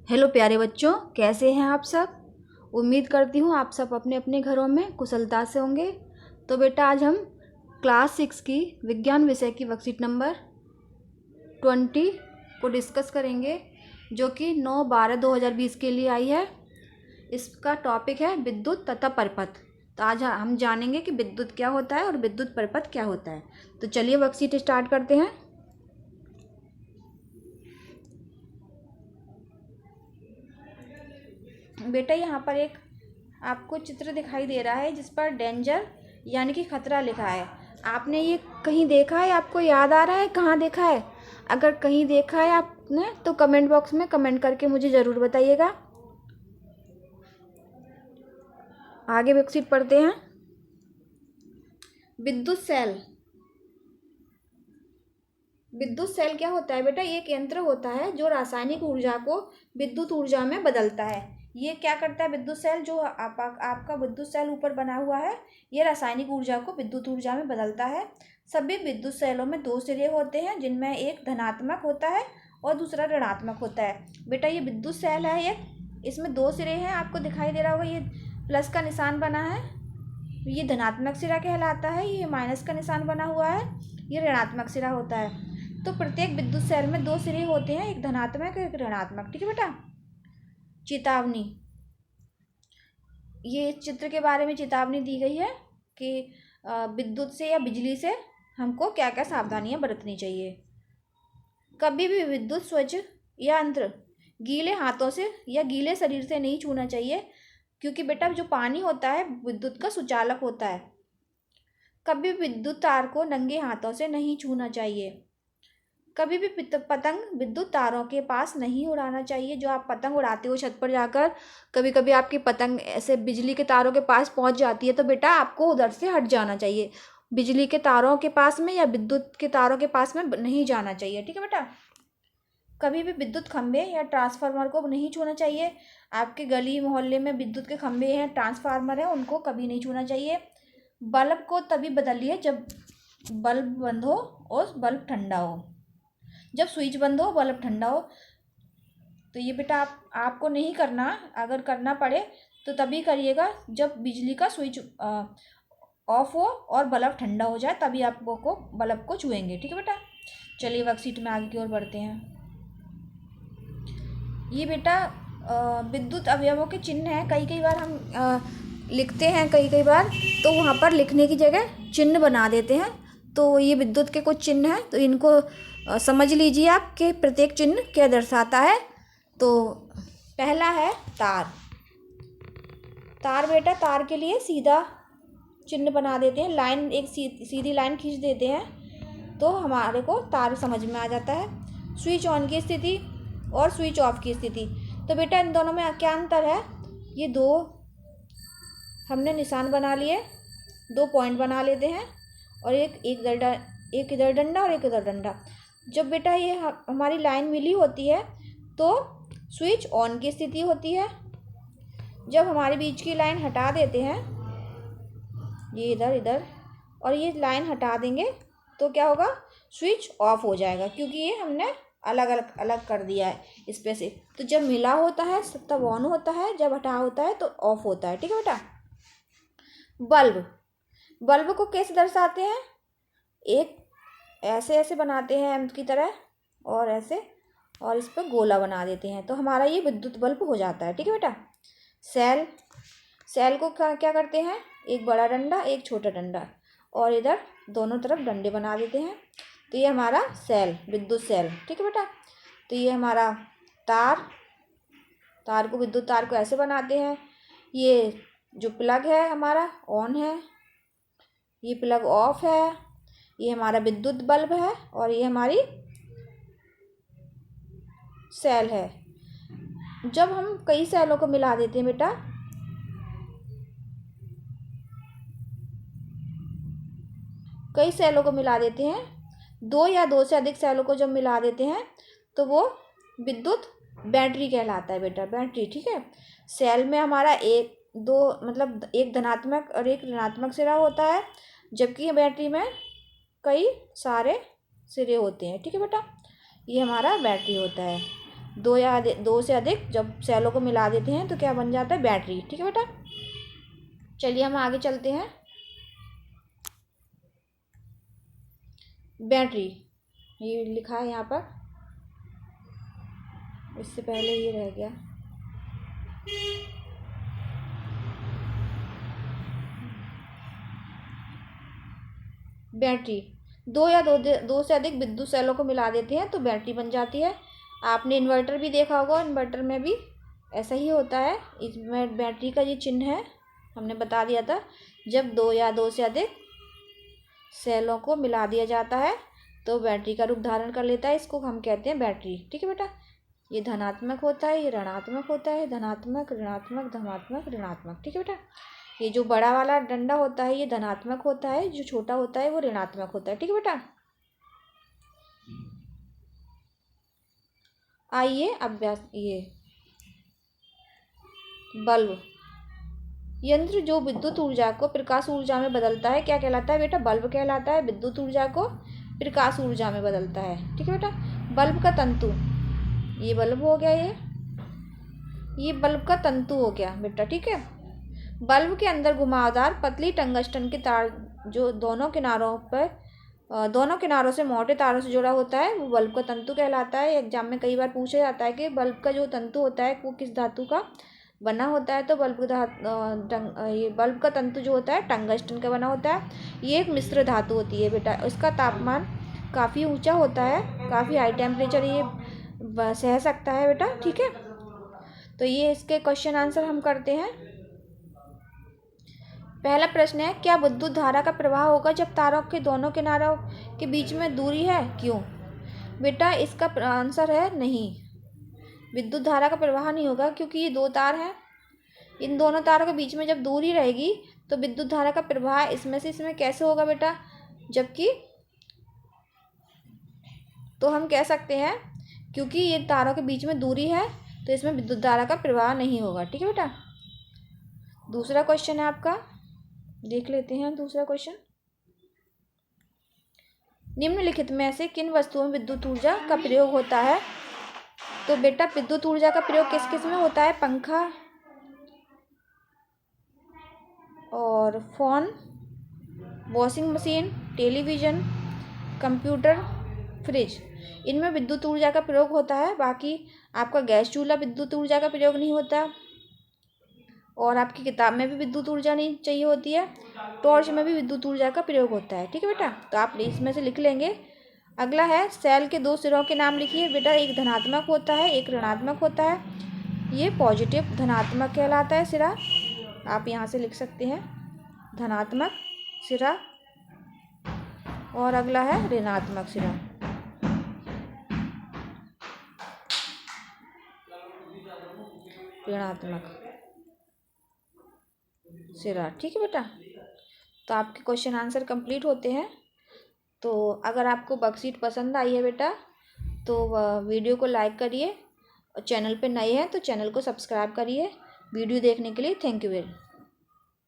Hello प्यारे बच्चों, कैसे हैं आप सब। उम्मीद करती हूँ आप सब अपने अपने घरों में कुशलता से होंगे। तो बेटा आज हम क्लास 6 की विज्ञान विषय की वर्कशीट नंबर 20 को डिस्कस करेंगे, जो कि 9/12/2020 के लिए आई है। इसका टॉपिक है विद्युत तथा परिपथ। तो आज हम जानेंगे कि विद्युत क्या होता है और विद्युत परिपथ क्या होता है। तो चलिए वर्कशीट स्टार्ट करते हैं। बेटा यहाँ पर एक आपको चित्र दिखाई दे रहा है जिस पर डेंजर यानी कि खतरा लिखा है। आपने ये कहीं देखा है? आपको याद आ रहा है कहाँ देखा है? अगर कहीं देखा है आपने तो कमेंट बॉक्स में कमेंट करके मुझे ज़रूर बताइएगा। आगे वर्कशीट पढ़ते हैं। विद्युत सेल। विद्युत सेल क्या होता है बेटा? ये एक यंत्र होता है जो रासायनिक ऊर्जा को विद्युत ऊर्जा में बदलता है। ये क्या करता है विद्युत सेल? जो आपका विद्युत सेल ऊपर बना हुआ है, ये रासायनिक ऊर्जा को विद्युत ऊर्जा में बदलता है। सभी विद्युत सेलों में दो सिरे होते हैं, जिनमें एक धनात्मक होता है और दूसरा ऋणात्मक होता है। बेटा ये विद्युत सेल है एक, इसमें दो सिरे हैं। आपको दिखाई दे रहा होगा ये प्लस का निशान बना है, ये धनात्मक सिरा कहलाता है। ये माइनस का निशान बना हुआ है, ये ऋणात्मक सिरा होता है। तो प्रत्येक विद्युत सेल में दो सिरे होते हैं, एक धनात्मक एक ऋणात्मक। ठीक है बेटा। चेतावनी। ये चित्र के बारे में चेतावनी दी गई है कि विद्युत से या बिजली से हमको क्या क्या सावधानियां बरतनी चाहिए। कभी भी विद्युत स्विच या यंत्र गीले हाथों से या गीले शरीर से नहीं छूना चाहिए, क्योंकि बेटा जो पानी होता है विद्युत का सुचालक होता है। कभी विद्युत तार को नंगे हाथों से नहीं छूना चाहिए। कभी भी पतंग विद्युत तारों के पास नहीं उड़ाना चाहिए। जो आप पतंग उड़ाते हो छत पर जाकर, कभी कभी आपकी पतंग ऐसे बिजली के तारों के पास पहुंच जाती है, तो बेटा आपको उधर से हट जाना चाहिए। बिजली के तारों के पास में या विद्युत के तारों के पास में नहीं जाना चाहिए। ठीक है बेटा। कभी भी विद्युत खंभे या ट्रांसफार्मर को नहीं छूना चाहिए। आपके गली मोहल्ले में विद्युत के खंभे हैं, ट्रांसफार्मर है, उनको कभी नहीं छूना चाहिए। बल्ब को तभी बदलिए जब बल्ब बंद हो और बल्ब ठंडा हो। जब स्विच बंद हो बल्ब ठंडा हो। तो ये बेटा आपको नहीं करना। अगर करना पड़े तो तभी करिएगा जब बिजली का स्विच ऑफ हो और बल्ब ठंडा हो जाए, तभी आप को बल्ब को छुएंगे। ठीक है बेटा। चलिए वर्कशीट में आगे की ओर बढ़ते हैं। ये बेटा विद्युत अवयवों के चिन्ह हैं। कई कई बार हम लिखते हैं, कई बार तो वहाँ पर लिखने की जगह चिन्ह बना देते हैं। तो ये विद्युत के कुछ चिन्ह हैं, तो इनको समझ लीजिए आप कि प्रत्येक चिन्ह क्या दर्शाता है। तो पहला है तार। तार बेटा, तार के लिए सीधा चिन्ह बना देते हैं, लाइन एक सीधी लाइन खींच देते हैं, तो हमारे को तार समझ में आ जाता है। स्विच ऑन की स्थिति और स्विच ऑफ की स्थिति। तो बेटा इन दोनों में क्या अंतर है? ये दो हमने निशान बना लिए, दो पॉइंट बना लेते हैं, और एक इधर डंडा और एक इधर डंडा। जब बेटा ये हमारी लाइन मिली होती है तो स्विच ऑन की स्थिति होती है। जब हमारे बीच की लाइन हटा देते हैं, ये इधर और ये लाइन हटा देंगे, तो क्या होगा? स्विच ऑफ हो जाएगा, क्योंकि ये हमने अलग कर दिया है इस पे से। तो जब मिला होता है तब ऑन होता है, जब हटा होता है तो ऑफ होता है। ठीक है बेटा। बल्ब को कैसे दर्शाते हैं? एक ऐसे बनाते हैं एम की तरह, और ऐसे, और इस पर गोला बना देते हैं, तो हमारा ये विद्युत बल्ब हो जाता है। ठीक है बेटा। सेल को क्या करते हैं? एक बड़ा डंडा एक छोटा डंडा, और इधर दोनों तरफ डंडे बना देते हैं, तो ये हमारा सेल, विद्युत सेल। ठीक है बेटा। तो ये हमारा तार को, विद्युत तार को ऐसे बनाते हैं। ये जो प्लग है हमारा ऑन है, ये प्लग ऑफ है, ये हमारा विद्युत बल्ब है, और ये हमारी सेल है। जब हम कई सेलों को मिला देते हैं बेटा, कई सेलों को मिला देते हैं, दो या दो से अधिक सेलों को जब मिला देते हैं, तो वो विद्युत बैटरी कहलाता है बेटा, बैटरी। ठीक है। सेल में हमारा एक धनात्मक और एक ऋणात्मक सिरा होता है, जबकि बैटरी में कई सारे सिरे होते हैं। ठीक है बेटा। ये हमारा बैटरी होता है। दो से अधिक जब सेलों को मिला देते हैं तो क्या बन जाता है, बैटरी। ठीक है बेटा, चलिए हम आगे चलते हैं। बैटरी ये लिखा है यहाँ पर, इससे पहले ये रह गया। बैटरी, दो से अधिक विद्युत सेलों को मिला देते हैं तो बैटरी बन जाती है। आपने इन्वर्टर भी देखा होगा, इन्वर्टर में भी ऐसा ही होता है। इसमें बैटरी का ये चिन्ह है, हमने बता दिया था। जब दो से अधिक सेलों को मिला दिया जाता है तो बैटरी का रूप धारण कर लेता है, इसको हम कहते हैं बैटरी। ठीक है बेटा, ये धनात्मक होता है, ये ऋणात्मक होता है, धनात्मक ऋणात्मक धनात्मक ऋणात्मक। ठीक है बेटा, ये जो बड़ा वाला डंडा होता है ये धनात्मक होता है, जो छोटा होता है वो ऋणात्मक होता है। ठीक है बेटा, आइए अभ्यास। ये बल्ब यंत्र जो विद्युत ऊर्जा को प्रकाश ऊर्जा में बदलता है क्या कहलाता है बेटा, बल्ब कहलाता है। विद्युत ऊर्जा को प्रकाश ऊर्जा में बदलता है। ठीक है बेटा, बल्ब का तंतु, ये बल्ब हो गया, ये बल्ब का तंतु हो गया बेटा। ठीक है, बल्ब के अंदर घुमावदार पतली टंगस्टन के तार जो दोनों किनारों से मोटे तारों से जुड़ा होता है वो बल्ब का तंतु कहलाता है। एग्जाम में कई बार पूछा जाता है कि बल्ब का जो तंतु होता है वो किस धातु का बना होता है, तो ये बल्ब का तंतु जो होता है टंगस्टन का बना होता है। ये एक मिश्र धातु होती है बेटा, इसका तापमान काफ़ी ऊंचा होता है, काफ़ी हाई टेम्परेचर ये सह सकता है बेटा। ठीक है, तो ये इसके क्वेश्चन आंसर हम करते हैं। पहला प्रश्न है, क्या विद्युत धारा का प्रवाह होगा जब तारों के दोनों किनारों के बीच में दूरी है, क्यों? बेटा इसका आंसर है नहीं, विद्युत धारा का प्रवाह नहीं होगा क्योंकि ये दो तार हैं। इन दोनों तारों के बीच में जब दूरी रहेगी तो विद्युत धारा का प्रवाह इसमें से इसमें कैसे होगा बेटा, जबकि तो हम कह सकते हैं क्योंकि ये तारों के बीच में दूरी है तो इसमें विद्युत धारा का प्रवाह नहीं होगा। ठीक है बेटा, दूसरा क्वेश्चन है आपका, देख लेते हैं दूसरा क्वेश्चन। निम्नलिखित में से किन वस्तुओं में विद्युत ऊर्जा का प्रयोग होता है? तो बेटा विद्युत ऊर्जा का प्रयोग किस किस में होता है, पंखा और phone, washing machine, television, computer, fridge, इनमें विद्युत ऊर्जा का प्रयोग होता है। बाकी आपका गैस चूल्हा विद्युत ऊर्जा का प्रयोग नहीं होता, और आपकी किताब में भी विद्युत ऊर्जा नहीं चाहिए होती है, टॉर्च में भी विद्युत ऊर्जा का प्रयोग होता है। ठीक है बेटा, तो आप इसमें से लिख लेंगे। अगला है, सेल के दो सिरों के नाम लिखिए बेटा, एक धनात्मक होता है एक ऋणात्मक होता है। ये पॉजिटिव धनात्मक कहलाता है सिरा, आप यहाँ से लिख सकते हैं धनात्मक सिरा, और अगला है ऋणात्मक सिरा। ऋणात्मक सिरा। ठीक है बेटा, तो आपके क्वेश्चन आंसर कंप्लीट होते हैं। तो अगर आपको वर्कशीट पसंद आई है बेटा तो वीडियो को लाइक करिए, और चैनल पे नए हैं तो चैनल को सब्सक्राइब करिए। वीडियो देखने के लिए थैंक यू वेरी।